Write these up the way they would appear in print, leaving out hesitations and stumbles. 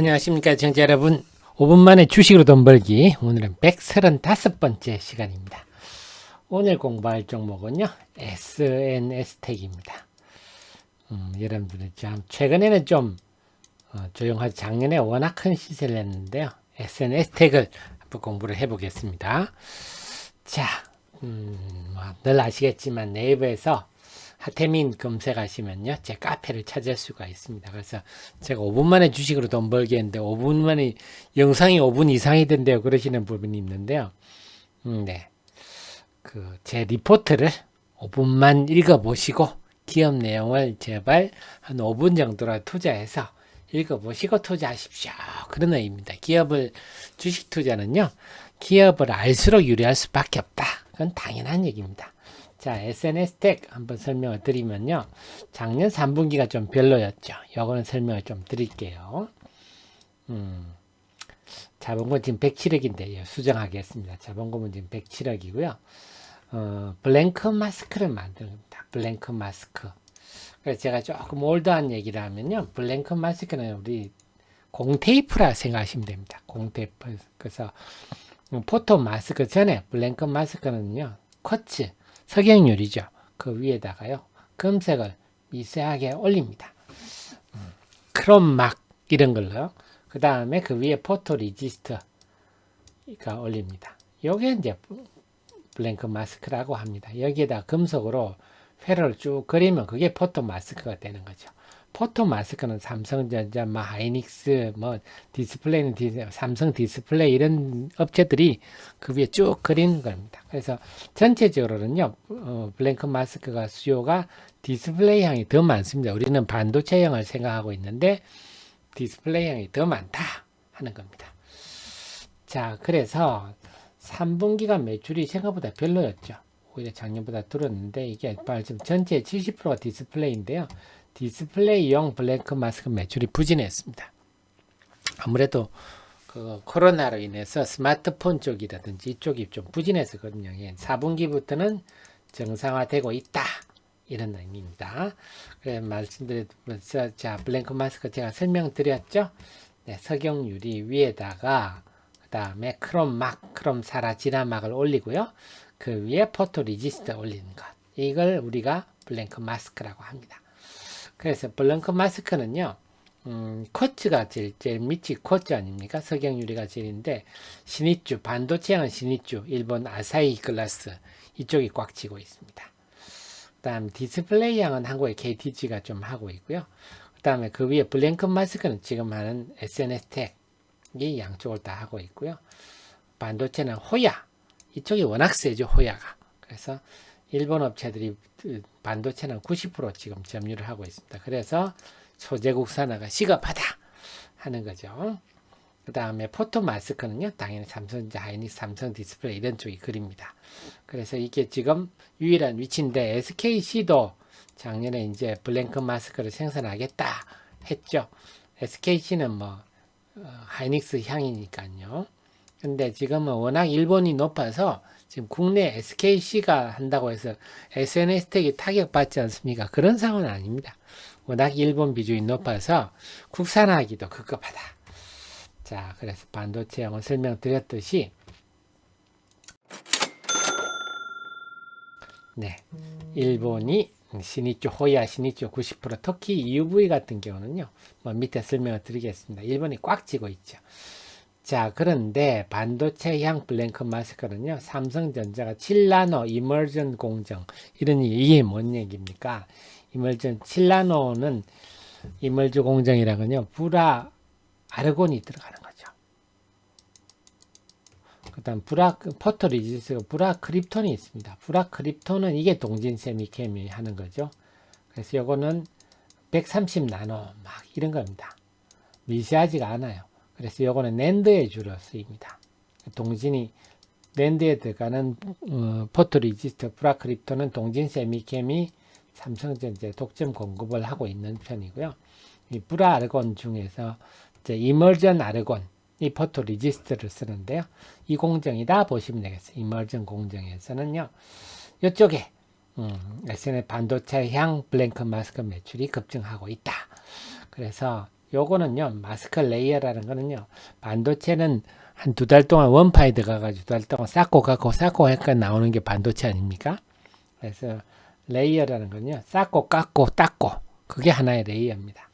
안녕하십니까 청취자 여러분. 5분 만에 주식으로 돈 벌기. 오늘은 135번째 시간입니다. 오늘 공부할 종목은요 SNS택입니다. 여러분들은 참 최근에는 좀 조용하지, 작년에 워낙 큰 시세를 냈는데요. SNS택을 한번 공부를 해보겠습니다. 자, 늘 아시겠지만 네이버에서 하태민 검색하시면요 제 카페를 찾을 수가 있습니다. 그래서 제가 5분 만에 주식으로 돈 벌기 했는데 5분 만에 영상이 5분 이상이 된대요 그러시는 부분이 있는데요. 네, 그 제 리포트를 5분만 읽어보시고 기업 내용을 제발 한 5분 정도라 투자해서 읽어보시고 투자하십시오, 그런 의미입니다. 주식 투자는요 기업을 알수록 유리할 수밖에 없다, 그건 당연한 얘기입니다. 자, SNS택 한번 설명을 드리면요. 작년 3분기가 좀 별로였죠. 요거는 설명을 좀 드릴게요. 자본금 지금 107억인데요. 수정하겠습니다. 자본금은 지금 107억이고요. 블랭크 마스크를 만듭니다. 블랭크 마스크. 그래서 제가 조금 올드한 얘기를 하면요. 블랭크 마스크는 우리 공테이프라 생각하시면 됩니다. 공테이프. 그래서 포토 마스크 전에 블랭크 마스크는요. 쿼츠. 석영유리죠. 그 위에다가요 금색을 미세하게 올립니다. 크롬막 이런 걸로요. 그 다음에 그 위에 포토 리지스트가 올립니다. 요게 이제 블랭크 마스크라고 합니다. 여기에다 금속으로 회로를 쭉 그리면 그게 포토 마스크가 되는 거죠. 포토 마스크는 삼성전자, 하이닉스, 디스플레이는 삼성 디스플레이 이런 업체들이 그 위에 쭉 그린 겁니다. 그래서 전체적으로는요, 블랭크 마스크가 수요가 디스플레이향이 더 많습니다. 우리는 반도체형을 생각하고 있는데 디스플레이향이 더 많다 하는 겁니다. 자, 그래서 3분기가 매출이 생각보다 별로였죠. 오히려 작년보다 줄었는데 이게 지금 전체 70%가 디스플레이인데요. 디스플레이용 블랭크 마스크 매출이 부진했습니다. 아무래도 그 코로나로 인해서 스마트폰 쪽이라든지 이쪽이 좀 부진해서거든요. 4분기부터는 정상화되고 있다, 이런 의미입니다. 그래 말씀드렸면서, 자, 블랭크 마스크 제가 설명드렸죠. 네, 석영유리 위에다가 그 다음에 크롬 사라지라막을 올리고요. 그 위에 포토 리지스트 올리는 것, 이걸 우리가 블랭크 마스크라고 합니다. 그래서 블랭크 마스크는요, 쿼츠가 제일 밑이 쿼츠 아닙니까? 석영유리가 제일인데, 신입주, 반도체형은 신입주, 일본 아사히 글라스, 이쪽이 꽉 쥐고 있습니다. 그 다음 디스플레이형은 한국의 KTG가 좀 하고 있고요. 그 다음에 그 위에 블랭크 마스크는 지금 하는 SNS택이 양쪽을 다 하고 있고요. 반도체는 호야, 이쪽이 워낙 세죠, 호야가. 그래서 일본 업체들이 반도체는 90% 지금 점유를 하고 있습니다. 그래서 소재 국산화가 시급하다 하는 거죠. 그 다음에 포토 마스크는요, 당연히 삼성전자, 하이닉스, 삼성 디스플레이 이런 쪽이 그립니다. 그래서 이게 지금 유일한 위치인데, SKC도 작년에 이제 블랭크 마스크를 생산하겠다 했죠. SKC는 하이닉스 향이니까요. 근데 지금은 워낙 일본이 높아서 지금 국내 SKC가 한다고 해서 SNS택이 타격받지 않습니까? 그런 상황은 아닙니다. 워낙 일본 비중이 높아서 국산화하기도 급급하다. 자, 그래서 반도체형을 설명드렸듯이, 네, 일본이 신입주, 호야 신입주 90%, 특히 EUV 같은 경우는요, 밑에 설명을 드리겠습니다. 일본이 꽉 쥐고 있죠. 자, 그런데 반도체형 블랭크 마스크는요, 삼성전자가 7나노 이머전 공정, 이게 뭔 얘기입니까? 이머전 7나노는 이머전 공정이라고요, 불화 아르곤이 들어가는 거죠. 그 다음 포토 리지스가 불화 크립톤이 있습니다. 불화 크립톤은 이게 동진 세미캠이 하는 거죠. 그래서 요거는 130나노 이런 겁니다. 미세하지가 않아요. 그래서 요거는 낸드에 주로 쓰입니다. 동진이 낸드에 들어가는 포토 리지스트 프라크립톤은 동진 세미캠이 삼성전자에 독점 공급을 하고 있는 편이고요. 이 불화 아르곤 중에서 이제 이머전 아르곤, 이 포토 리지스트를 쓰는데요. 이 공정이다 보시면 되겠어요. 이머전 공정에서는요, 이쪽에 SNS 반도체향 블랭크 마스크 매출이 급증하고 있다. 그래서 요거는요, 마스크 레이어라는 거는요, 반도체는 한 2달 동안 원파에 들어가가지고 2달 동안 쌓고 하니까 나오는 게 반도체 아닙니까? 그래서 레이어라는 건요, 쌓고 깎고 닦고, 그게 하나의 레이어입니다.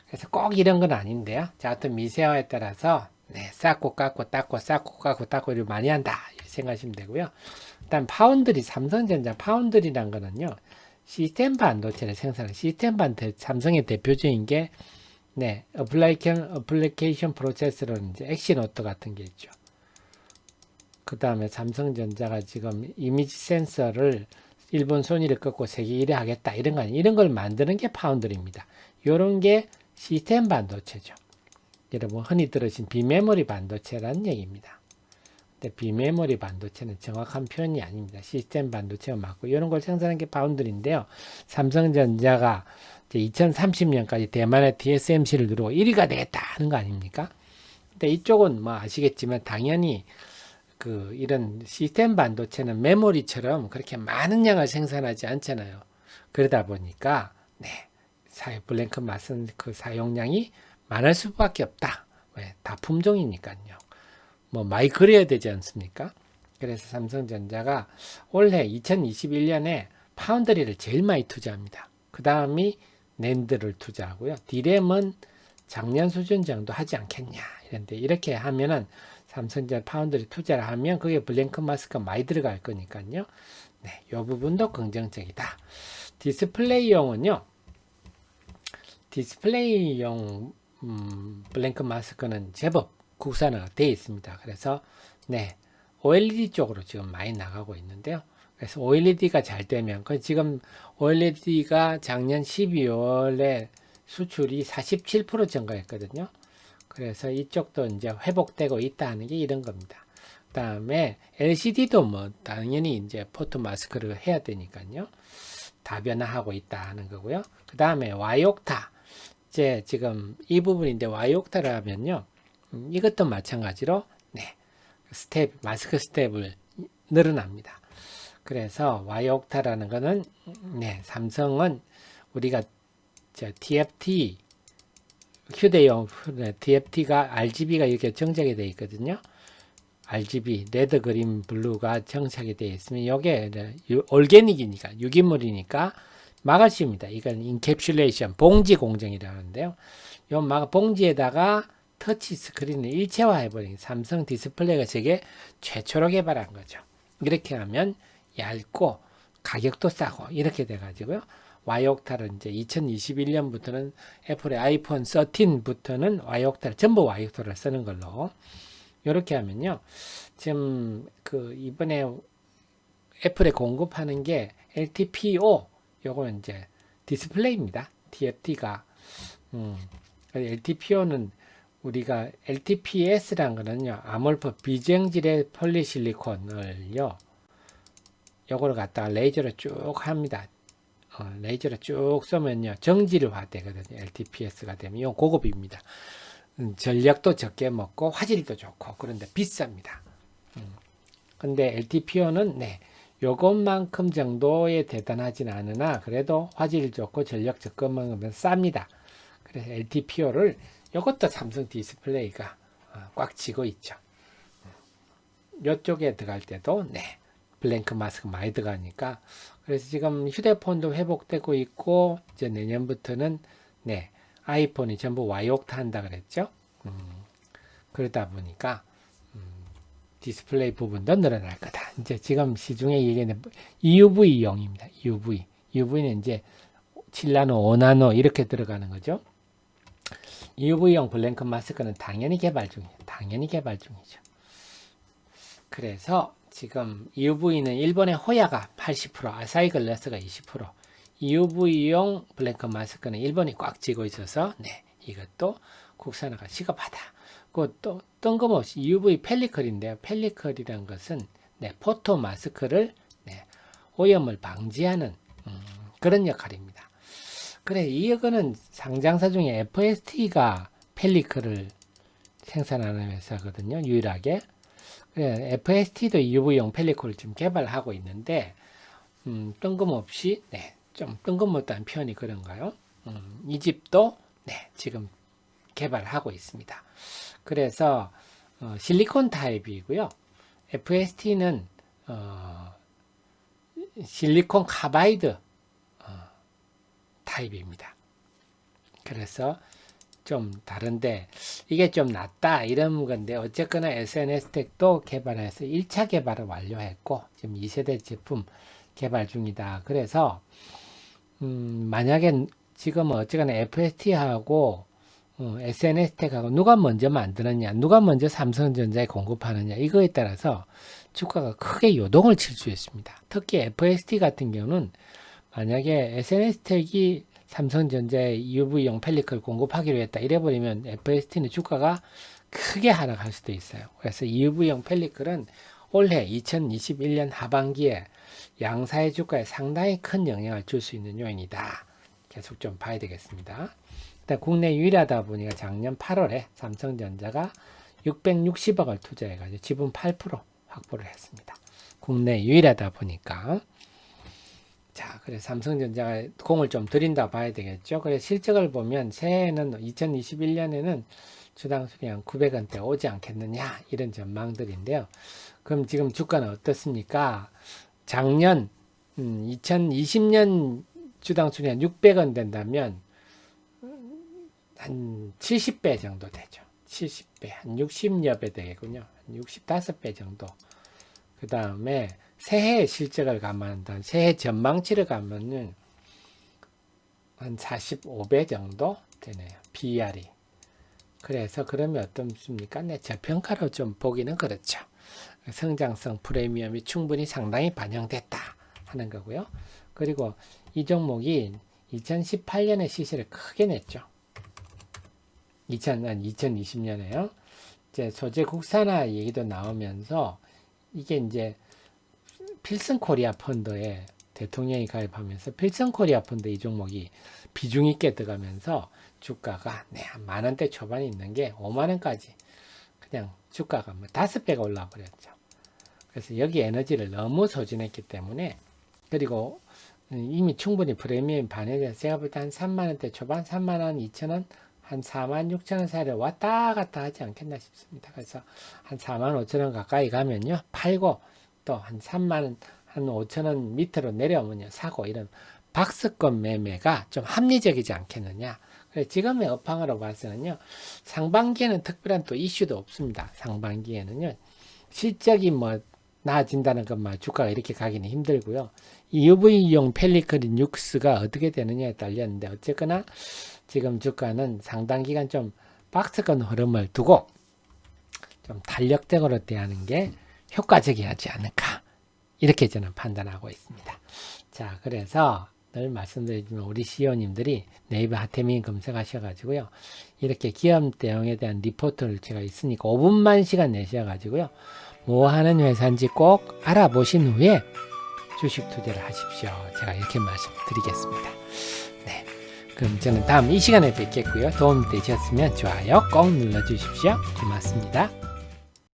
그래서 꼭 이런 건 아닌데요. 자, 어떤 미세화에 따라서, 네, 쌓고 깎고 닦고, 쌓고 깎고 닦고, 이렇게 많이 한다. 이렇게 생각하시면 되고요. 일단 파운드리, 삼성전자 파운드리란 거는요, 시스템 반도체를 생산하는 시스템 반도체, 삼성의 대표적인 게, 네, 어플리케이션 프로세서로는 이제 엑시노트 같은 게 있죠. 그 다음에 삼성전자가 지금 이미지 센서를 일본 소니를 꺾고 세계 1위 하겠다. 이런 거 아니에요. 이런 걸 만드는 게 파운드리입니다. 이런 게 시스템 반도체죠. 여러분 흔히 들으신 비메모리 반도체라는 얘기입니다. 근데 비메모리 반도체는 정확한 표현이 아닙니다. 시스템 반도체가 맞고 이런 걸 생산하는 게 파운드리인데요. 삼성전자가 이제 2030년까지 대만의 TSMC를 누르고 1위가 되겠다 하는 거 아닙니까? 근데 이쪽은 뭐 아시겠지만 당연히 그 이런 시스템 반도체는 메모리처럼 그렇게 많은 양을 생산하지 않잖아요. 그러다 보니까 네, 블랭크 마스크 그 사용량이 많을 수밖에 없다. 왜? 다 품종이니까요. 뭐 많이 그려야 되지 않습니까? 그래서 삼성전자가 올해 2021년에 파운드리를 제일 많이 투자합니다. 그 다음이 낸드를 투자하고요. 디램은 작년 수준 정도 하지 않겠냐. 이런데 이렇게 하면은 삼성전자 파운드리 투자를 하면 그게 블랭크 마스크가 많이 들어갈 거니까요. 네, 이 부분도 긍정적이다. 디스플레이용은요. 디스플레이용 블랭크 마스크는 제법 국산화가 되어 있습니다. 그래서 네, OLED 쪽으로 지금 많이 나가고 있는데요. 그래서 OLED가 잘 되면 지금 OLED가 작년 12월에 수출이 47% 증가했거든요. 그래서 이쪽도 이제 회복되고 있다 하는 게 이런 겁니다. 그 다음에 LCD도 뭐 당연히 이제 포토 마스크를 해야 되니까요. 다변화하고 있다 하는 거고요. 그 다음에 와이옥타. 이제 지금 이 부분인데 와이옥타를 하면요. 이것도 마찬가지로 네, 마스크 스텝을 늘어납니다. 그래서 와이옥타라는 거는 네, 삼성은 우리가 TFT 휴대용 TFT가 RGB가 이렇게 정착이 되어 있거든요. RGB 레드 그린 블루가 정착이 되어 있으면 이게 올게닉이니까 유기물이니까 막을 씌웁니다. 이건 인캡슐레이션 봉지 공정이라는데요. 요 봉지에다가 터치 스크린을 일체화해버린 삼성 디스플레이가 세계 최초로 개발한 거죠. 이렇게 하면 얇고 가격도 싸고 이렇게 돼가지고요. 와이옥타를 이제 2021년부터는 애플의 아이폰 13부터는 와이옥타를 전부 와이옥타를 쓰는 걸로 이렇게 하면요. 지금 그 이번에 애플에 공급하는 게 LTPO 요거는 이제 디스플레이입니다. TFT가 LTPO는 우리가 LTPS라는 거는요. 아몰프 비정질의 폴리실리콘을요. 요거를 갖다가 레이저로 쭉 합니다. 레이저로 쭉 쏘면요. 정질화 되거든요. LTPS가 되면 이건 고급입니다. 전력도 적게 먹고 화질도 좋고 그런데 비쌉니다. 근데 LTPO는 네. 요것만큼 정도에 대단하진 않으나 그래도 화질 좋고 전력 적게 먹으면 쌉니다. 그래서 LTPO를 이것도 삼성 디스플레이가 꽉 쥐고 있죠. 이쪽에 들어갈 때도 네, 블랭크 마스크 많이 들어가니까 그래서 지금 휴대폰도 회복되고 있고 이제 내년부터는 네, 아이폰이 전부 와이옥타 한다 그랬죠. 그러다 보니까 디스플레이 부분도 늘어날 거다. 이제 지금 시중에 얘기하는 UV용입니다. UV는 이제 7나노, 5나노 이렇게 들어가는 거죠. UV용 블랭크 마스크는 당연히 개발 중이죠. 그래서 지금 UV는 일본의 호야가 80%, 아사히 글라스가 20%, UV용 블랭크 마스크는 일본이 꽉 쥐고 있어서 네, 이것도 국산화가 시급하다. 그것도 뜬금없이 UV 펠리클인데요. 펠리클이란 것은 네, 포토 마스크를 네, 오염을 방지하는 그런 역할입니다. 그래, 이거는 상장사 중에 FST가 펠리클을 생산하는 회사거든요. 유일하게. 그래, FST도 UV용 펠리클을 지금 개발하고 있는데 뜬금없이 네, 좀 뜬금없다는 표현이 그런가요? 이 집도 네, 지금 개발하고 있습니다. 그래서 실리콘 타입이고요. FST는 실리콘 카바이드 타입입니다. 그래서 좀 다른데 이게 좀 낫다 이런 건데 어쨌거나 SNS텍도 개발해서 1차 개발을 완료했고 지금 2세대 제품 개발 중이다. 그래서 만약에 지금 어쨌거나 FST하고 SNS텍하고 누가 먼저 만드느냐, 누가 먼저 삼성전자에 공급하느냐 이거에 따라서 주가가 크게 요동을 칠 수 있습니다. 특히 FST 같은 경우는 만약에 SNS텍이 삼성전자에 EUV용 펠리클 공급하기로 했다 이래버리면 FST는 주가가 크게 하락할 수도 있어요. 그래서 EUV용 펠리클은 올해 2021년 하반기에 양사의 주가에 상당히 큰 영향을 줄 수 있는 요인이다. 계속 좀 봐야 되겠습니다. 일단 국내 유일하다 보니까 작년 8월에 삼성전자가 660억을 투자해가지고 지분 8% 확보를 했습니다. 국내 유일하다 보니까. 자, 그래서 삼성전자가 공을 좀 들인다 봐야 되겠죠. 그래서 실적을 보면 새해에는 2021년에는 주당 수익이 한 900원대 오지 않겠느냐 이런 전망들인데요. 그럼 지금 주가는 어떻습니까? 작년 2020년 주당 수익이 한 600원 된다면 한 70배 정도 되죠. 70배, 한 60여 배 되겠군요. 한 65배 정도. 그 다음에 새해 실적을 감안한다. 새해 전망치를 가면은 한 45배 정도 되네요. PER이. 그래서 그러면 어떻습니까? 네, 저평가로 좀 보기는 그렇죠. 성장성 프리미엄이 충분히 상당히 반영됐다 하는 거고요. 그리고 이 종목이 2018년에 시세를 크게 냈죠. 2020년에요. 이제 소재 국산화 얘기도 나오면서 이게 이제 필승 코리아 펀드에 대통령이 가입하면서 필승 코리아 펀드 이 종목이 비중 있게 들어가면서 주가가 한 만원대 초반에 있는 게 5만원까지 그냥 주가가 뭐 5배가 올라 버렸죠. 그래서 여기 에너지를 너무 소진했기 때문에 그리고 이미 충분히 프리미엄 반영돼서 제가 볼 때 한 3만원대 초반 3만원 2천원 한 4만 6천원 사이를 왔다 갔다 하지 않겠나 싶습니다. 그래서 한 4만 5천원 가까이 가면요 팔고 또 한 3만원 한 5천원 밑으로 내려오면요 사고 이런 박스권 매매가 좀 합리적이지 않겠느냐. 그래서 지금의 업황으로 봐서는요 상반기에는 특별한 또 이슈도 없습니다. 상반기에는요 실적이 뭐 나아진다는 것만 주가가 이렇게 가기는 힘들고요. EUV용 펠리클 뉴스가 어떻게 되느냐에 달렸는데 어쨌거나 지금 주가는 상당 기간 좀 박스권 흐름을 두고 좀 탄력적으로 대하는 게 효과적이하지 않을까 이렇게 저는 판단하고 있습니다. 자, 그래서 늘 말씀드리지만 우리 CEO님들이 네이버 하태민 검색하셔가지고요 이렇게 기업 대응에 대한 리포트를 제가 있으니까 5분만 시간 내셔가지고요 뭐 하는 회사인지 꼭 알아보신 후에 주식 투자를 하십시오. 제가 이렇게 말씀드리겠습니다. 네, 그럼 저는 다음 이 시간에 뵙겠고요. 도움이 되셨으면 좋아요 꼭 눌러주십시오. 고맙습니다.